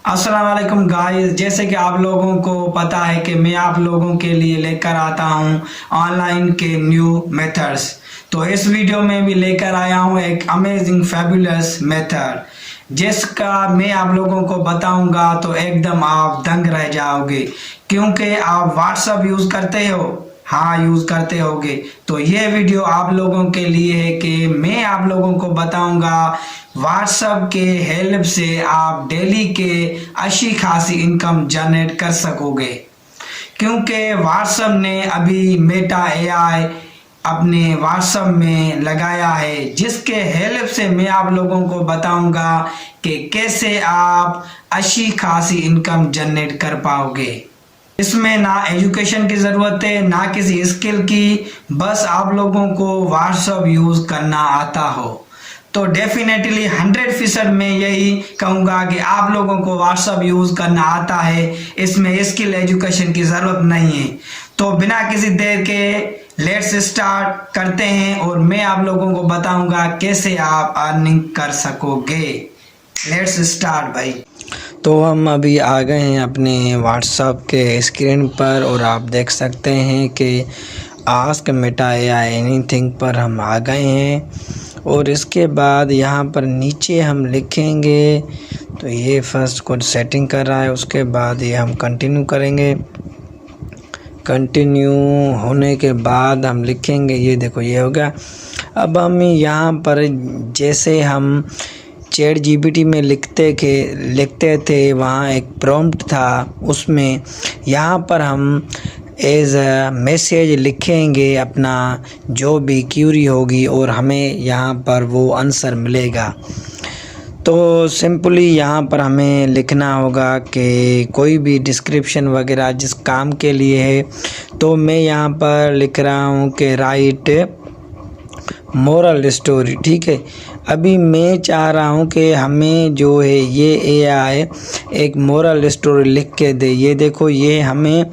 अस्सलाम वालेकुम गाइस। जैसे कि आप लोगों को पता है कि मैं आप लोगों के लिए लेकर आता हूं ऑनलाइन के न्यू मेथड्स। तो इस वीडियो में भी लेकर आया हूं एक अमेजिंग फैबुलस मेथड जिसका मैं आप लोगों को बताऊंगा तो एकदम आप दंग रह जाओगे, क्योंकि आप व्हाट्सएप यूज़ करते हो। हाँ, यूज़ करते होगे। तो ये वीडियो आप लोगों के लिए है कि मैं आप लोगों को बताऊंगा व्हाट्सएप के हेल्प से आप डेली के अच्छी खासी इनकम जनरेट कर सकोगे, क्योंकि व्हाट्सएप ने अभी मेटा एआई अपने व्हाट्सएप में लगाया है, जिसके हेल्प से मैं आप लोगों को बताऊंगा कि कैसे आप अच्छी खासी इनकम जनरेट कर पाओगे। इसमें ना एजुकेशन की ज़रूरत है ना किसी स्किल की, बस आप लोगों को व्हाट्सएप यूज़ करना आता हो। तो डेफिनेटली 100% मैं यही कहूँगा कि आप लोगों को व्हाट्सएप यूज़ करना आता है, इसमें स्किल एजुकेशन की ज़रूरत नहीं है। तो बिना किसी देर के लेट्स स्टार्ट करते हैं और मैं आप लोगों को बताऊंगा कैसे आप अर्निंग कर सकोगे। लेट्स स्टार्ट भाई। तो हम अभी आ गए हैं अपने व्हाट्सएप के स्क्रीन पर और आप देख सकते हैं कि आस्क मेटा या एनीथिंग पर हम आ गए हैं। और इसके बाद यहाँ पर नीचे हम लिखेंगे, तो ये फर्स्ट कुछ सेटिंग कर रहा है, उसके बाद ये हम कंटिन्यू करेंगे। कंटिन्यू होने के बाद हम लिखेंगे, ये देखो ये हो गया। अब हम यहाँ पर जैसे हम चैट जीपीटी में लिखते थे, वहाँ एक प्रॉम्प्ट था, उसमें यहाँ पर हम एज अ मैसेज लिखेंगे अपना जो भी क्यूरी होगी और हमें यहाँ पर वो आंसर मिलेगा। तो सिंपली यहाँ पर हमें लिखना होगा कि कोई भी डिस्क्रिप्शन वगैरह जिस काम के लिए है। तो मैं यहाँ पर लिख रहा हूँ कि राइट मोरल स्टोरी, ठीक है। अभी मैं चाह रहा हूँ कि हमें जो है ये एआई एक मोरल स्टोरी लिख के दे। ये देखो ये हमें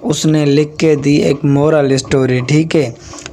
उसने लिख के दी एक मोरल स्टोरी, ठीक है।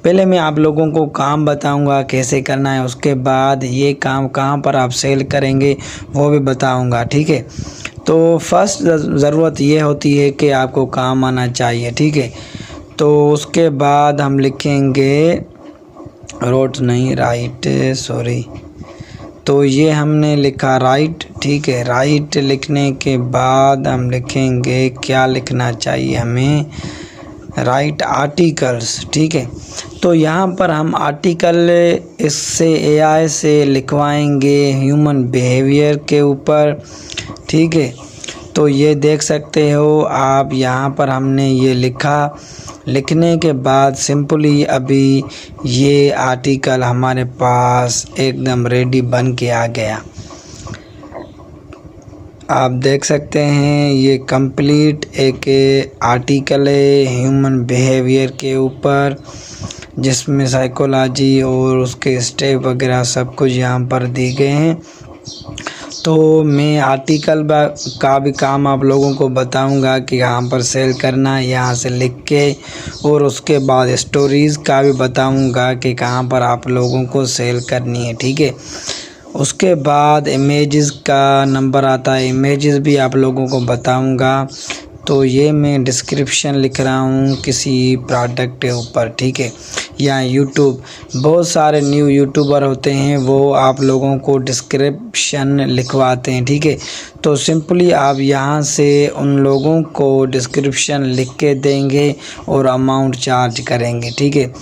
पहले मैं आप लोगों को काम बताऊंगा कैसे करना है, उसके बाद ये काम कहाँ पर आप सेल करेंगे वो भी बताऊंगा, ठीक है। तो फर्स्ट ज़रूरत ये होती है कि आपको काम आना चाहिए, ठीक है। तो उसके बाद हम लिखेंगे रोट नहीं राइट, सॉरी। तो ये हमने लिखा राइट, ठीक है। राइट लिखने के बाद हम लिखेंगे क्या लिखना चाहिए हमें, राइट आर्टिकल्स, ठीक है। तो यहाँ पर हम आर्टिकल इससे एआई से लिखवाएंगे ह्यूमन बिहेवियर के ऊपर, ठीक है। तो ये देख सकते हो आप, यहाँ पर हमने ये लिखा। लिखने के बाद सिंपली अभी ये आर्टिकल हमारे पास एकदम रेडी बन के आ गया। आप देख सकते हैं ये कंप्लीट एक आर्टिकल है ह्यूमन बिहेवियर के ऊपर, जिसमें साइकोलॉजी और उसके स्टेप वगैरह सब कुछ यहाँ पर दिए गए हैं। तो मैं आर्टिकल का भी काम आप लोगों को बताऊंगा कि यहाँ पर सेल करना है यहाँ से लिख के, और उसके बाद स्टोरीज़ का भी बताऊंगा कि कहाँ पर आप लोगों को सेल करनी है, ठीक है। उसके बाद इमेजेस का नंबर आता है, इमेजेस भी आप लोगों को बताऊंगा। तो ये मैं डिस्क्रिप्शन लिख रहा हूँ किसी प्रोडक्ट के ऊपर, ठीक है। या यूट्यूब, बहुत सारे न्यू यूट्यूबर होते हैं, वो आप लोगों को डिस्क्रिप्शन लिखवाते हैं, ठीक है। तो सिंपली आप यहाँ से उन लोगों को डिस्क्रिप्शन लिख के देंगे और अमाउंट चार्ज करेंगे, ठीक है।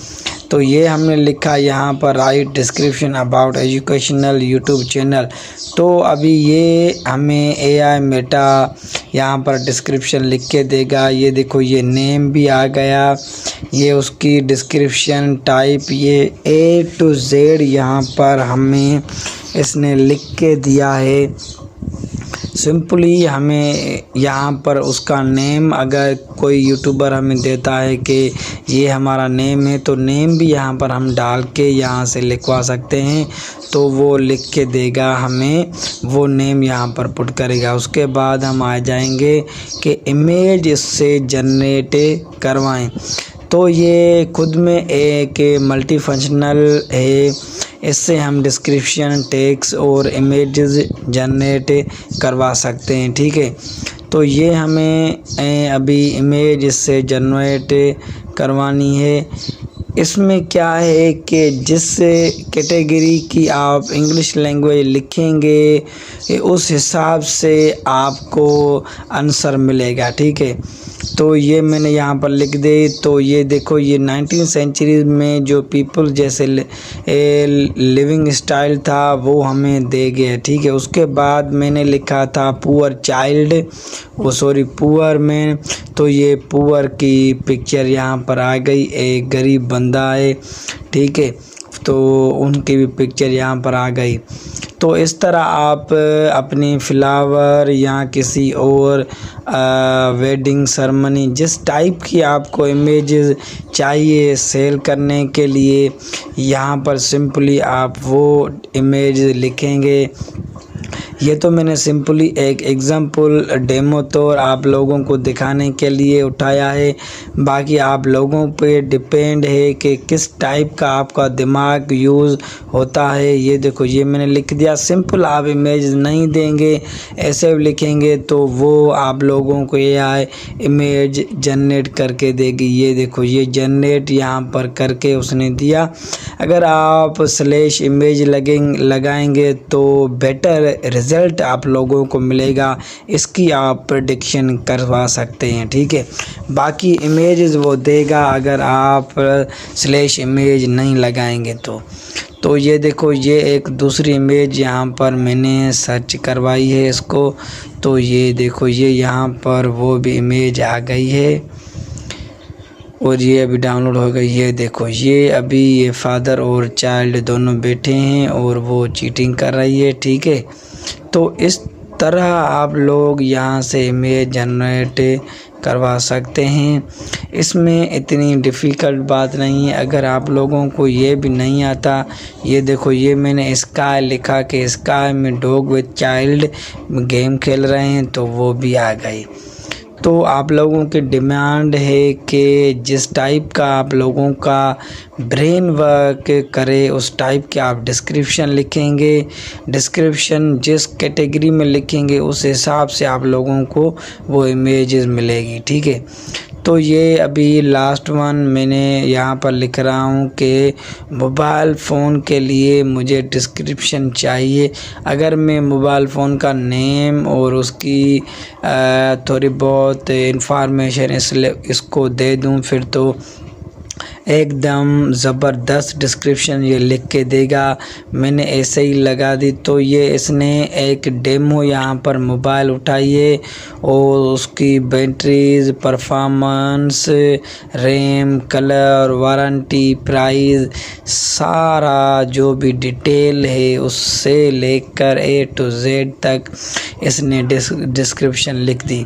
तो ये हमने लिखा यहाँ पर right description about educational YouTube channel. तो अभी ये हमें एआई मेटा यहाँ पर डिस्क्रिप्शन लिख के देगा। ये देखो ये नेम भी आ गया, ये उसकी डिस्क्रिप्शन टाइप, ये A to Z यहाँ पर हमें इसने लिख के दिया है। सिंपली हमें यहाँ पर उसका नेम, अगर कोई यूट्यूबर हमें देता है कि ये हमारा नेम है, तो नेम भी यहाँ पर हम डाल के यहाँ से लिखवा सकते हैं। तो वो लिख के देगा हमें, वो नेम यहाँ पर पुट करेगा। उसके बाद हम आ जाएंगे कि इमेज इससे जनरेट करवाएं। तो ये खुद में एक मल्टी फंक्शनल है, इससे हम डिस्क्रिप्शन, टेक्स्ट और इमेजेस जनरेट करवा सकते हैं। ठीक है, तो ये हमें अभी इमेज इससे जनरेट करवानी है। इसमें क्या है कि जिस कैटेगरी की आप इंग्लिश लैंग्वेज लिखेंगे उस हिसाब से आपको आंसर मिलेगा। ठीक है, तो ये मैंने यहाँ पर लिख दे। तो ये देखो, ये 19वीं सेंचुरी में जो पीपल जैसे लिविंग स्टाइल था वो हमें दे गया। ठीक है, उसके बाद मैंने लिखा था पुअर चाइल्ड, पुअर में, तो ये पुअर की पिक्चर यहाँ पर आ गई। एक गरीब बंदा है, ठीक है, तो उनकी भी पिक्चर यहाँ पर आ गई। तो इस तरह आप अपनी फ्लावर या किसी और वेडिंग सेरेमनी, जिस टाइप की आपको इमेजेस चाहिए सेल करने के लिए, यहाँ पर सिंपली आप वो इमेज लिखेंगे। ये तो मैंने सिंपली एक एग्जांपल डेमो तौर आप लोगों को दिखाने के लिए उठाया है। बाकी आप लोगों पे डिपेंड है कि किस टाइप का आपका दिमाग यूज़ होता है। ये देखो, ये मैंने लिख दिया। सिंपल आप इमेज नहीं देंगे, ऐसे लिखेंगे तो वो आप लोगों को एआई इमेज जनरेट करके देगी। ये देखो, ये जनरेट यहाँ पर करके उसने दिया। अगर आप स्लैश इमेज लगाएंगे तो बेटर रिज़ल्ट आप लोगों को मिलेगा, इसकी आप प्रेडिक्शन करवा सकते हैं। ठीक है, बाकी इमेजेस वो देगा अगर आप स्लैश इमेज नहीं लगाएंगे तो ये देखो, ये एक दूसरी इमेज यहाँ पर मैंने सर्च करवाई है इसको। तो ये देखो, ये यहाँ पर वो भी इमेज आ गई है और ये अभी डाउनलोड हो गई। ये देखो, ये अभी ये फादर और चाइल्ड दोनों बैठे हैं और वो चीटिंग कर रही है। ठीक है, तो इस तरह आप लोग यहाँ से इमेज जनरेट करवा सकते हैं। इसमें इतनी डिफ़िकल्ट बात नहीं है। अगर आप लोगों को ये भी नहीं आता, ये देखो, ये मैंने स्काई लिखा कि स्काई में डॉग विद चाइल्ड गेम खेल रहे हैं, तो वो भी आ गई। तो आप लोगों की डिमांड है कि जिस टाइप का आप लोगों का ब्रेन वर्क करे उस टाइप के आप डिस्क्रिप्शन लिखेंगे। डिस्क्रिप्शन जिस कैटेगरी में लिखेंगे उस हिसाब से आप लोगों को वो इमेजेस मिलेगी। ठीक है, तो ये अभी लास्ट वन मैंने यहाँ पर लिख रहा हूँ कि मोबाइल फ़ोन के लिए मुझे डिस्क्रिप्शन चाहिए। अगर मैं मोबाइल फ़ोन का नेम और उसकी थोड़ी बहुत इंफॉर्मेशन इसको दे दूँ, फिर तो एकदम ज़बरदस्त डिस्क्रिप्शन ये लिख के देगा। मैंने ऐसे ही लगा दी। तो ये इसने एक डेमो यहाँ पर मोबाइल उठाई है और उसकी batteries, performance, RAM, colour, warranty, price, सारा जो भी डिटेल है उससे लेकर A to Z तक इसने डिस्क्रिप्शन लिख दी।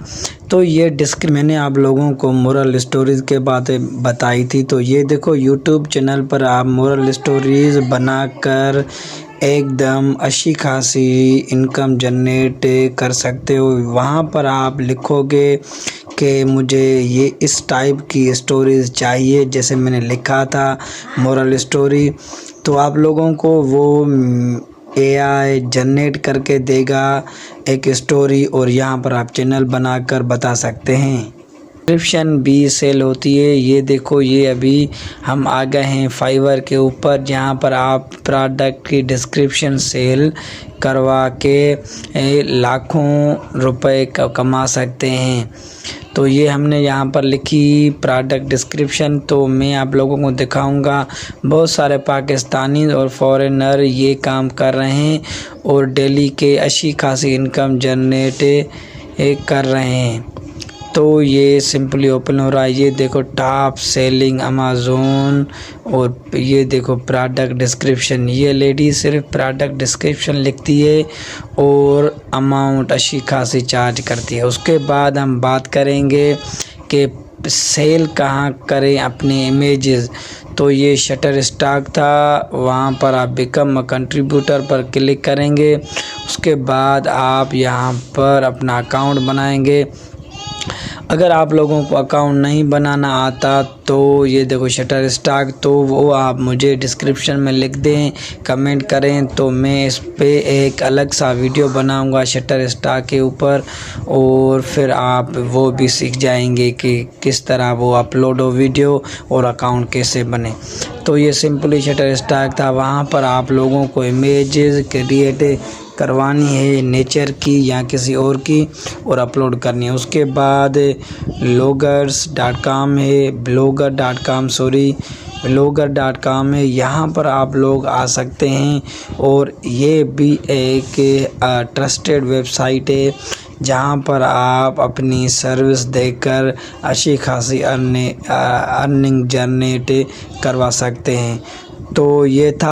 तो ये मैंने आप लोगों को मोरल स्टोरीज़ के बातें बताई थी। तो ये देखो, यूट्यूब चैनल पर आप मोरल स्टोरीज़ बनाकर एकदम अच्छी खासी इनकम जनरेट कर सकते हो। वहाँ पर आप लिखोगे कि मुझे ये इस टाइप की स्टोरीज़ चाहिए, जैसे मैंने लिखा था मोरल स्टोरी, तो आप लोगों को वो एआई जनरेट करके देगा एक स्टोरी, और यहाँ पर आप चैनल बनाकर बता सकते हैं। डिस्क्रिप्शन भी सेल होती है। ये देखो, ये अभी हम आ गए हैं फाइवर के ऊपर, जहाँ पर आप प्रोडक्ट की डिस्क्रिप्शन सेल करवा के लाखों रुपए कमा सकते हैं। तो ये हमने यहाँ पर लिखी प्रोडक्ट डिस्क्रिप्शन। तो मैं आप लोगों को दिखाऊंगा, बहुत सारे पाकिस्तानी और फॉरेनर ये काम कर रहे हैं और डेली के अच्छी खासी इनकम जनरेट कर रहे हैं। तो ये सिंपली ओपन हो रहा है। ये देखो, टॉप सेलिंग अमेज़न, और ये देखो प्रोडक्ट डिस्क्रिप्शन। ये लेडी सिर्फ प्रोडक्ट डिस्क्रिप्शन लिखती है और अमाउंट अच्छी खासी चार्ज करती है। उसके बाद हम बात करेंगे कि सेल कहाँ करें अपने इमेजेस। तो ये शटर स्टॉक था, वहाँ पर आप बिकम अ कंट्रीब्यूटर पर क्लिक करेंगे। उसके बाद आप यहाँ पर अपना अकाउंट बनाएंगे अगर आप लोगों को अकाउंट नहीं बनाना आता तो ये देखो शटरस्टॉक, तो वो आप मुझे डिस्क्रिप्शन में लिख दें, कमेंट करें, तो मैं इस पे एक अलग सा वीडियो बनाऊंगा शटरस्टॉक के ऊपर, और फिर आप वो भी सीख जाएंगे कि किस तरह वो अपलोड हो वीडियो और अकाउंट कैसे बने। तो ये सिंपली शटरस्टॉक था, वहाँ पर आप लोगों को इमेजेस क्रिएट करवानी है नेचर की या किसी और की और अपलोड करनी है। उसके बाद bloggers.com है, blogger.com है, यहाँ पर आप लोग आ सकते हैं। और ये भी एक ट्रस्टेड वेबसाइट है जहाँ पर आप अपनी सर्विस देकर अच्छी खासी अर्निंग जनरेट करवा सकते हैं। तो ये था